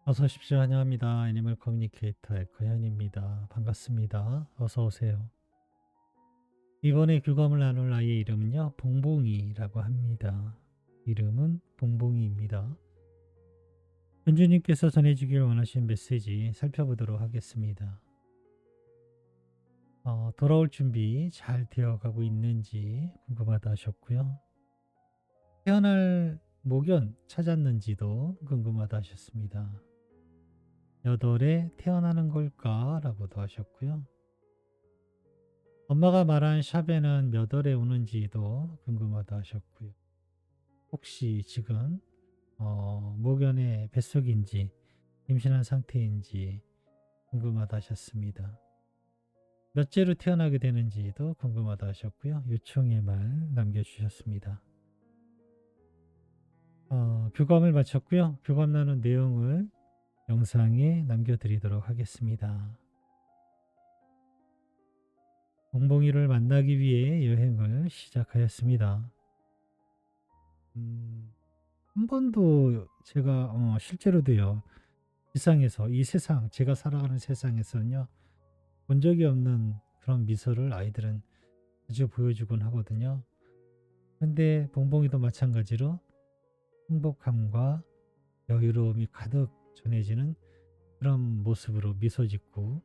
어서 오십시오. 환영합니다. 애니멀 커뮤니케이터 에코현입니다. 반갑습니다. 어서 오세요. 이번에 교감을 나눌 아이의 이름은요, 봉봉이라고 합니다. 이름은 봉봉이입니다. 현주님께서 전해주길 원하신 메시지 살펴보도록 하겠습니다. 돌아올 준비 잘 되어가고 있는지 궁금하다 하셨고요. 태어날 모견 찾았는지도 궁금하다 하셨습니다. 몇 월에 태어나는 걸까? 라고도 하셨고요. 엄마가 말한 샵에는 몇 월에 오는지도 궁금하다 하셨고요. 혹시 지금 모견의 뱃속인지 임신한 상태인지 궁금하다 하셨습니다. 몇째로 태어나게 되는지도 궁금하다 하셨고요. 요청의 말 남겨주셨습니다. 교감을 마쳤고요. 교감 나눈 내용을 영상에 남겨드리도록 하겠습니다. 봉봉이를 만나기 위해 여행을 시작하였습니다. 한 번도 제가 실제로도요. 세상에서 이 세상 제가 살아가는 세상에서는요. 본 적이 없는 그런 미소를 아이들은 자주 보여주곤 하거든요. 근데 봉봉이도 마찬가지로 행복함과 여유로움이 가득 전해지는 그런 모습으로 미소 짓고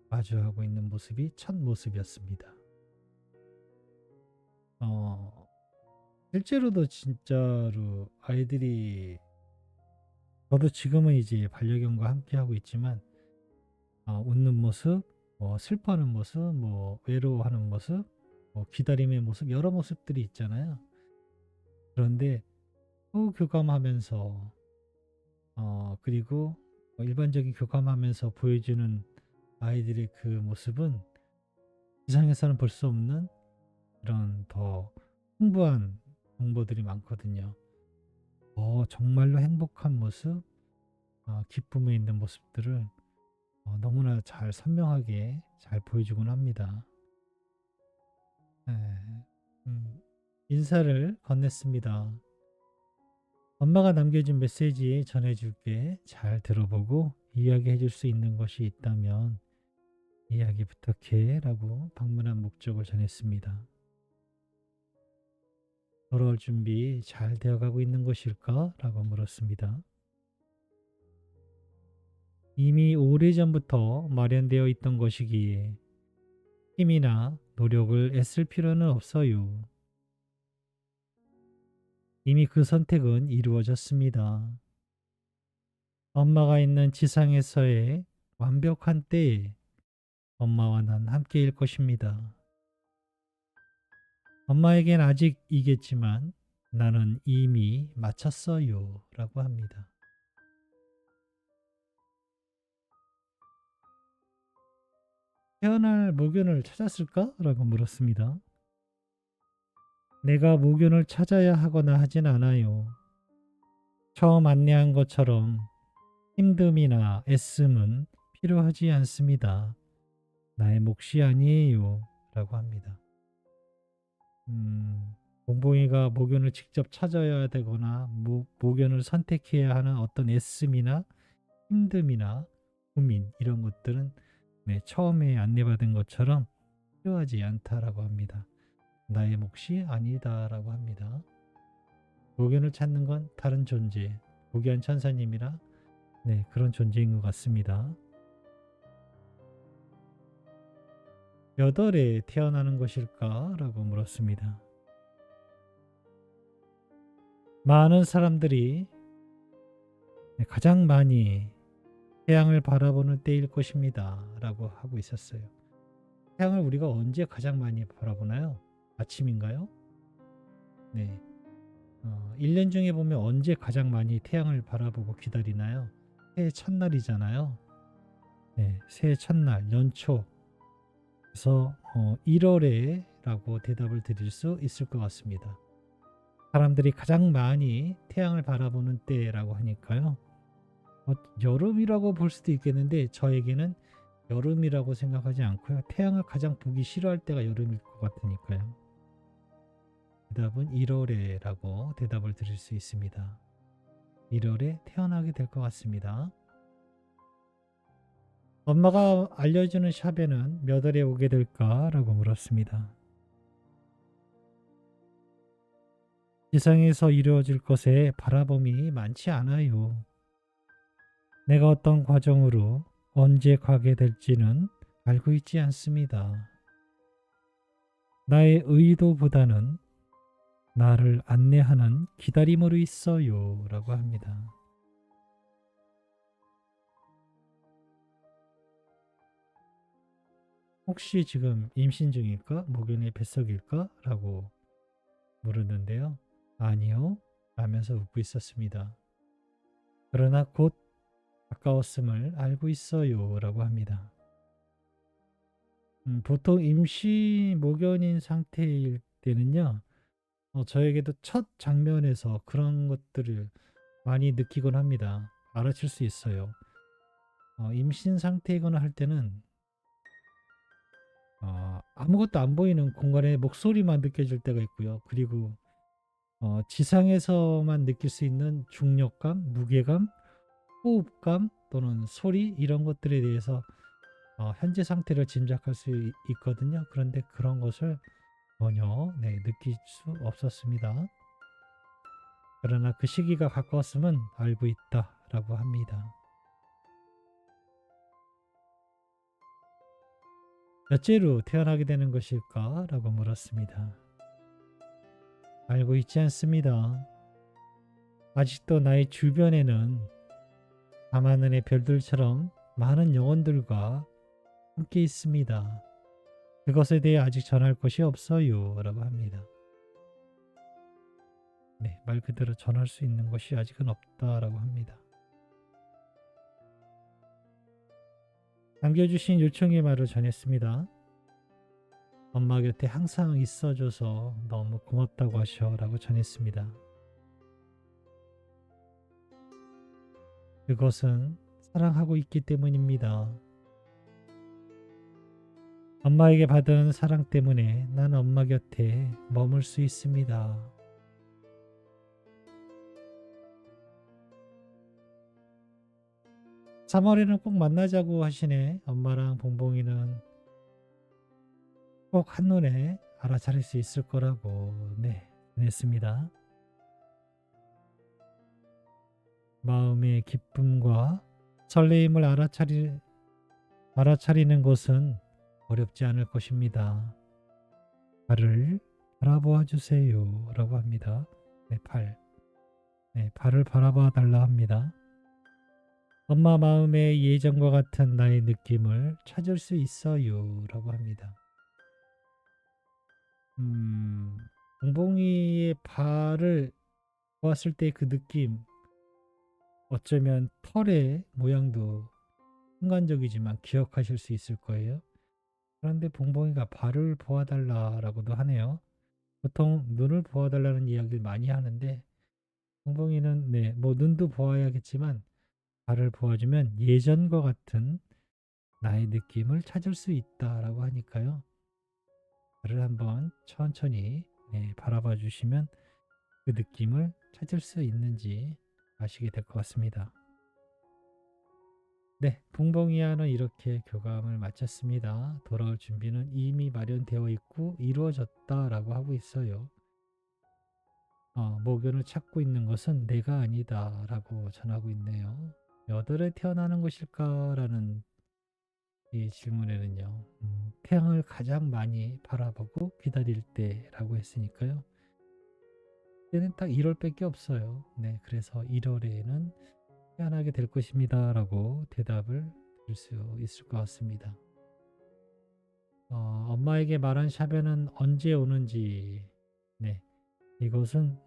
마주하고 있는 모습이 첫 모습이었습니다. 어, 실제로도 진짜로 아이들이 저도 지금은 이제 반려견과 함께 하고 있지만 웃는 모습, 슬퍼하는 모습, 외로워하는 모습, 기다림의 모습 여러 모습들이 있잖아요. 그런데 교감하면서 그리고 일반적인 교감하면서 보여주는 아이들의 그 모습은 세상에서는 볼 수 없는 그런 더 풍부한 정보들이 많거든요. 정말로 행복한 모습, 기쁨에 있는 모습들을 너무나 잘 선명하게 잘 보여주곤 합니다. 네. 인사를 건넸습니다. 엄마가 남겨준 메시지 전해줄게. 잘 들어보고 이야기해 줄 수 있는 것이 있다면 이야기 부탁해 라고 방문한 목적을 전했습니다. 돌아올 준비 잘 되어가고 있는 것일까? 라고 물었습니다. 이미 오래전부터 마련되어 있던 것이기에 힘이나 노력을 애쓸 필요는 없어요. 이미 그 선택은 이루어졌습니다. 엄마가 있는 지상에서의 완벽한 때에 엄마와 난 함께일 것입니다. 엄마에겐 아직이겠지만 나는 이미 마쳤어요. 라고 합니다. 태어날 모견을 찾았을까? 라고 물었습니다. 내가 모견을 찾아야 하거나 하진 않아요. 처음 안내한 것처럼 힘듦이나 애씀은 필요하지 않습니다. 나의 몫이 아니에요. 라고 합니다. 봉봉이가 모견을 직접 찾아야 되거나 모견을 선택해야 하는 어떤 애씀이나 힘듦이나 고민 이런 것들은 처음에 안내받은 것처럼 필요하지 않다라고 합니다. 나의 몫이 아니다라고 합니다. 모견을 찾는 건 다른 존재, 고귀한 천사님이라 그런 존재인 것 같습니다. 몇 월에 태어나는 것일까? 라고 물었습니다. 많은 사람들이 가장 많이 태양을 바라보는 때일 것입니다. 라고 하고 있었어요. 태양을 우리가 언제 가장 많이 바라보나요? 아침인가요? 네. 1년 중에 보면 언제 가장 많이 태양을 바라보고 기다리나요? 새해 첫날이잖아요. 네, 새해 첫날, 연초. 그래서 1월에 라고 대답을 드릴 수 있을 것 같습니다. 사람들이 가장 많이 태양을 바라보는 때라고 하니까요. 여름이라고 볼 수도 있겠는데 저에게는 여름이라고 생각하지 않고요. 태양을 가장 보기 싫어할 때가 여름일 것 같으니까요. 대답은 1월에 라고 대답을 드릴 수 있습니다. 1월에 태어나게 될 것 같습니다. 엄마가 알려주는 샵에는 몇 월에 오게 될까라고 물었습니다. 지상에서 이루어질 것에 바라봄이 많지 않아요. 내가 어떤 과정으로 언제 가게 될지는 알고 있지 않습니다. 나의 의도보다는 나를 안내하는 기다림으로 있어요. 라고 합니다. 혹시 지금 임신 중일까? 목연의 뱃속일까? 라고 물었는데요. 아니요. 라면서 웃고 있었습니다. 그러나 곧 가까웠음을 알고 있어요. 라고 합니다. 보통 임시 목연인 상태일 때는요. 저에게도 첫 장면에서 그런 것들을 많이 느끼곤 합니다. 알아챌 수 있어요. 임신 상태이거나 할 때는 아무것도 안 보이는 공간에 목소리만 느껴질 때가 있고요. 그리고 지상에서만 느낄 수 있는 중력감, 무게감, 호흡감 또는 소리 이런 것들에 대해서 현재 상태를 짐작할 수 있거든요. 그런데 그런 것을 전혀 느낄 수 없었습니다. 그러나 그 시기가 가까웠음은 알고 있다라고 합니다. 몇째로 태어나게 되는 것일까? 라고 물었습니다. 알고 있지 않습니다. 아직도 나의 주변에는 밤하늘의 별들처럼 많은 영혼들과 함께 있습니다. 그것에 대해 아직 전할 것이 없어요. 라고 합니다. 네, 말 그대로 전할 수 있는 것이 아직은 없다라고 합니다. 남겨주신 요청의 말을 전했습니다. 엄마 곁에 항상 있어줘서 너무 고맙다고 하셔 라고 전했습니다. 그것은 사랑하고 있기 때문입니다. 엄마에게 받은 사랑 때문에 난 엄마 곁에 머물 수 있습니다. 3월에는 꼭 만나자고 하시네. 엄마랑 봉봉이는 꼭 한눈에 알아차릴 수 있을 거라고 보냈습니다. 마음의 기쁨과 설레임을 알아차리는 것은 어렵지 않을 것입니다. 발을 바라보아 주세요 라고 합니다. 발을 바라봐 달라 합니다. 엄마 마음의 예전과 같은 나의 느낌을 찾을 수 있어요 라고 합니다. 봉봉이의 발을 보았을 때 그 느낌, 어쩌면 털의 모양도 순간적이지만 기억하실 수 있을 거예요. 그런데 봉봉이가 발을 보아달라라고도 하네요. 보통 눈을 보아달라는 이야기를 많이 하는데 봉봉이는 뭐 눈도 보아야겠지만 발을 보아주면 예전과 같은 나의 느낌을 찾을 수 있다라고 하니까요. 발을 한번 천천히 바라봐 주시면 그 느낌을 찾을 수 있는지 아시게 될 것 같습니다. 네, 봉봉이와는 이렇게 교감을 마쳤습니다. 돌아올 준비는 이미 마련되어 있고 이루어졌다라고 하고 있어요. 목연을 찾고 있는 것은 내가 아니다라고 전하고 있네요. 몇 월에 태어나는 것일까라는 이 질문에는요. 태양을 가장 많이 바라보고 기다릴 때라고 했으니까요. 때는 딱 1월밖에 없어요. 네, 그래서 1월에는 태어나게 될 것입니다 라고 대답을 드릴 수 있을 것 같습니다. 엄마에게 말한 샤베는 언제 오는지 이것은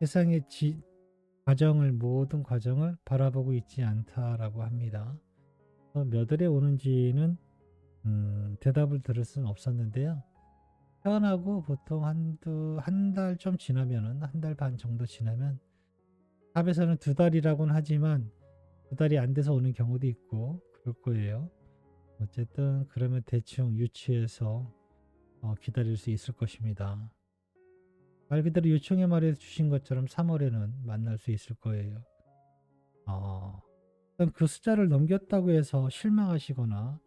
세상의 모든 과정을 바라보고 있지 않다라고 합니다. 몇 월에 오는지는 대답을 들을 수는 없었는데요. 태어나고 보통 한 달 좀 지나면은 한 달 반 정도 지나면 샵에서는 2달이라고는 하지만 2달이 안 돼서 오는 경우도 있고 그럴 거예요. 어쨌든 그러면 대충 유치해서 기다릴 수 있을 것입니다. 말 그대로 요청의 말에 주신 것처럼 3월에는 만날 수 있을 거예요. 일단 그 숫자를 넘겼다고 해서 실망하시거나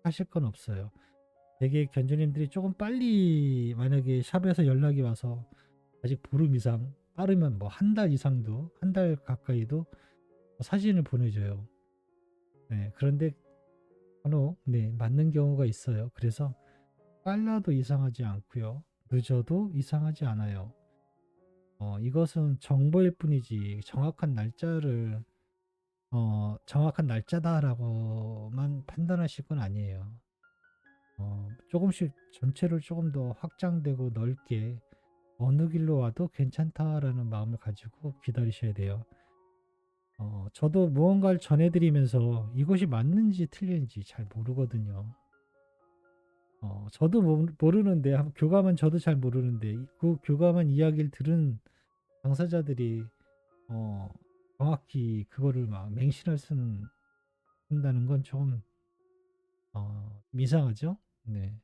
하실 건 없어요. 되게 견주님들이 조금 빨리 만약에 샵에서 연락이 와서 아직 보름 이상, 빠르면 뭐 한 달 이상도, 한 달 가까이도 사진을 보내줘요. 네, 그런데 간혹 네, 맞는 경우가 있어요. 그래서 빨라도 이상하지 않고요. 늦어도 이상하지 않아요. 이것은 정보일 뿐이지 정확한 날짜다라고만 판단하실 건 아니에요. 조금씩 전체를 조금 더 확장되고 넓게 어느 길로 와도 괜찮다라는 마음을 가지고 기다리셔야 돼요. 저도 무언가를 전해드리면서 이것이 맞는지 틀린지 잘 모르거든요. 저도 모르는데, 교감은 저도 잘 모르는데, 그 교감한 이야기를 들은 당사자들이, 어, 정확히 그거를 막 맹신할 수는 한다는 건 좀, 이상하죠? 네.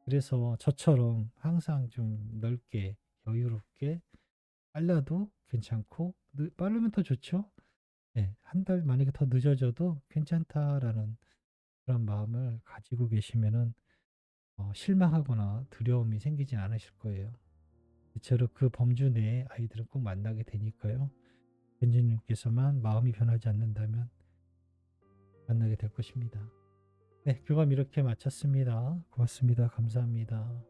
그래서 저처럼 항상 좀 넓게, 여유롭게, 빨라도 괜찮고, 빠르면 더 좋죠? 네. 한 달 만약에 더 늦어져도 괜찮다라는 그런 마음을 가지고 계시면은, 실망하거나 두려움이 생기지 않으실 거예요. 대체로 그 범주 내에 아이들은 꼭 만나게 되니까요. 견주님께서만 마음이 변하지 않는다면 만나게 될 것입니다. 네, 교감 이렇게 마쳤습니다. 고맙습니다. 감사합니다.